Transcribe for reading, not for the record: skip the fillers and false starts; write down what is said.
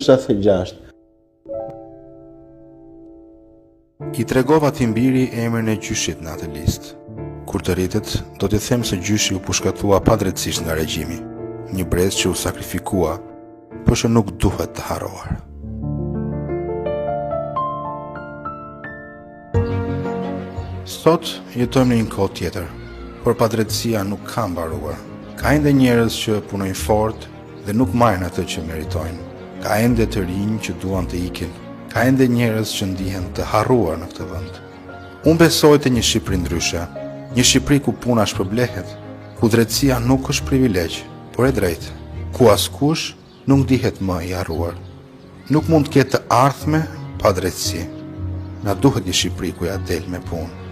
76. I tregova Timbiri emrin e gjyshit në atë listë. Kur të rritet, do t'i them se gjyshi u pushkatua padrejtisht nga regjimi, një brez që u sakrifikua, por që nuk duhet të harroar. Sot jetojmë në një kohë tjetër, por padrejtësia nuk ka mbaruar. Ka ende njerëz që punojnë fort dhe nuk marrin atë që meritojnë. Ka ende të rinj që duan të ikin. Ka ende njerëz që ndihen të harruar në këtë vend. Unë besoj te një Shqipëri ndryshe, një Shqipëri ku puna shpërblehet, ku drejtësia nuk është privilegj, por e drejtë, ku askush nuk ndihet më i harruar. Nuk mund të ketë të ardhme pa drejtësi. Na duhet një Shqipëri ku ja del me punë.